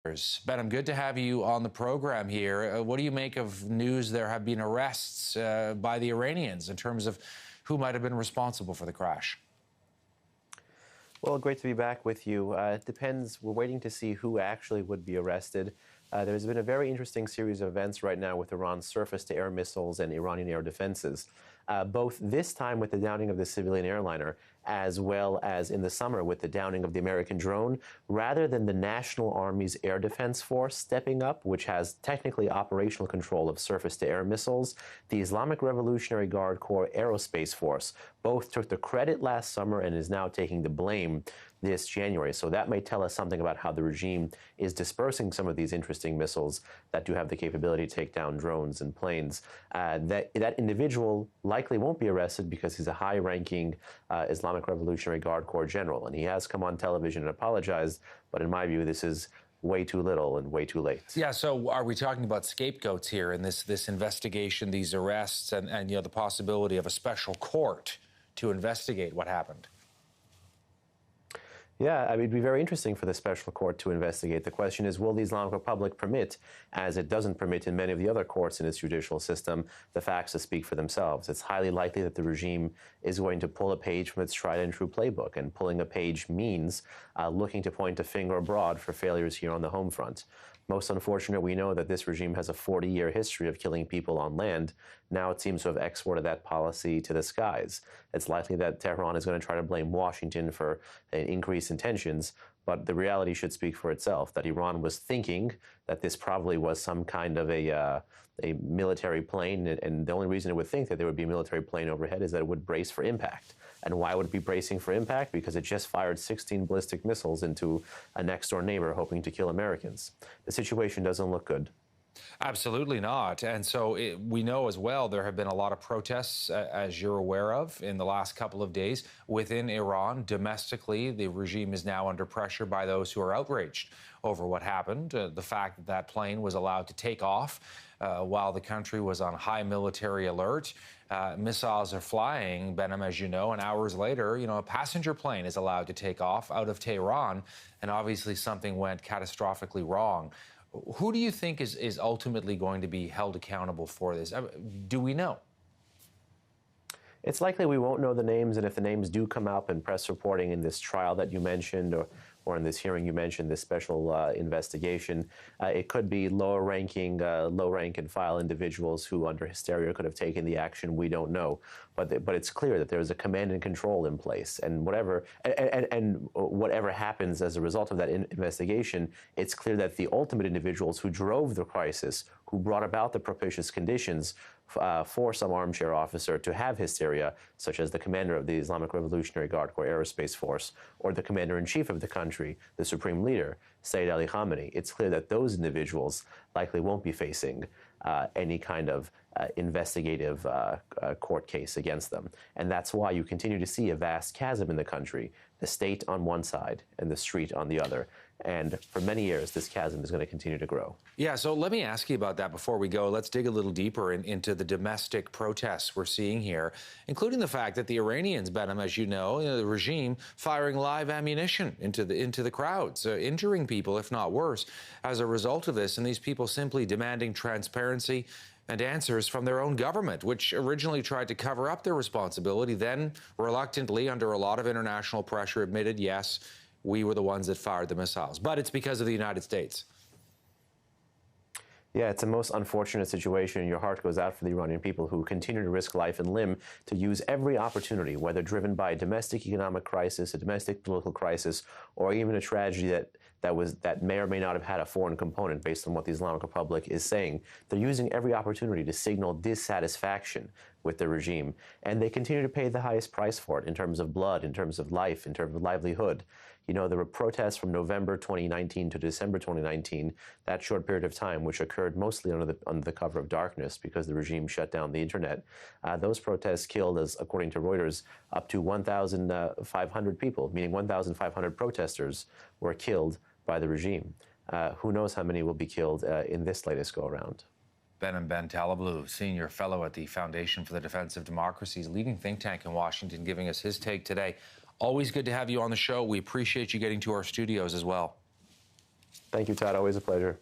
Behnam, good to have you on the program here. What do you make of news there have been arrests by the Iranians in terms of who might have been responsible for the crash? Well, great to be back with you. It depends. We're waiting to see who actually would be arrested. There's been a very interesting series of events right now with Iran's surface-to-air missiles and Iranian air defenses, both this time with the downing of the civilian airliner, as well as in the summer with the downing of the American drone, rather than the National Army's Air Defense Force stepping up, which has technically operational control of surface-to-air missiles. The Islamic Revolutionary Guard Corps Aerospace Force both took the credit last summer and is now taking the blame this January. So that may tell us something about how the regime is dispersing some of these interesting missiles that do have the capability to take down drones and planes. That individual likely won't be arrested because he's a high-ranking Islamic Revolutionary Guard Corps general, and he has come on television and apologized. But in my view, this is way too little and way too late. Yeah, so are we talking about scapegoats here in this investigation, these arrests, and the possibility of a special court to investigate what happened? Yeah, I mean, it'd be very interesting for the special court to investigate. The question is, will the Islamic Republic permit, as it doesn't permit in many of the other courts in its judicial system, the facts to speak for themselves? It's highly likely that the regime is going to pull a page from its tried and true playbook, and pulling a page means looking to point a finger abroad for failures here on the home front. Most unfortunate, we know that this regime has a 40-year history of killing people on land. Now it seems to have exported that policy to the skies. It's likely that Tehran is going to try to blame Washington for an increase in tensions, but the reality should speak for itself, that Iran was thinking that this probably was some kind of a military plane, and the only reason it would think that there would be a military plane overhead is that it would brace for impact. And why would it be bracing for impact? Because it just fired 16 ballistic missiles into a next-door neighbor hoping to kill Americans. The situation doesn't look good. Absolutely not. And so we know as well there have been a lot of protests, as you're aware of, in the last couple of days within Iran. Domestically, the regime is now under pressure by those who are outraged over what happened. The fact that that plane was allowed to take off while the country was on high military alert. Missiles are flying, Behnam, as you know, and hours later, a passenger plane is allowed to take off out of Tehran, and obviously something went catastrophically wrong. Who do you think is ultimately going to be held accountable for this? Do we know? It's likely we won't know the names, and if the names do come up in press reporting in this trial that you mentioned, or in this hearing you mentioned, this special investigation, it could be low rank and file individuals who under hysteria could have taken the action. We don't know, but it's clear that there's a command and control in place, and whatever happens as a result of that investigation, it's clear that the ultimate individuals who drove the crisis, who brought about the propitious conditions for some armchair officer to have hysteria, such as the commander of the Islamic Revolutionary Guard Corps Aerospace Force, or the commander-in-chief of the country, the supreme leader, Sayyid Ali Khamenei, it's clear that those individuals likely won't be facing any kind of investigative court case against them. And that's why you continue to see a vast chasm in the country, the state on one side and the street on the other. And for many years, this chasm is going to continue to grow. Yeah, so let me ask you about that before we go. Let's dig a little deeper into the domestic protests we're seeing here, including the fact that the Iranians, Behnam, as you know, the regime firing live ammunition into the crowds, injuring people, if not worse, as a result of this, and these people simply demanding transparency and answers from their own government, which originally tried to cover up their responsibility, then reluctantly, under a lot of international pressure, admitted, yes, we were the ones that fired the missiles. But it's because of the United States. Yeah, it's a most unfortunate situation, and your heart goes out for the Iranian people who continue to risk life and limb to use every opportunity, whether driven by a domestic economic crisis, a domestic political crisis, or even a tragedy that may or may not have had a foreign component based on what the Islamic Republic is saying. They're using every opportunity to signal dissatisfaction with the regime, and they continue to pay the highest price for it in terms of blood, in terms of life, in terms of livelihood. There were protests from November 2019 to December 2019, that short period of time, which occurred mostly under the cover of darkness because the regime shut down the internet. Those protests killed, as according to Reuters, up to 1,500 people, meaning 1,500 protesters were killed by the regime. Who knows how many will be killed in this latest go-around. Behnam Ben Taleblu, Senior Fellow at the Foundation for the Defense of Democracy's leading think tank in Washington, giving us his take today. Always good to have you on the show. We appreciate you getting to our studios as well. Thank you, Todd. Always a pleasure.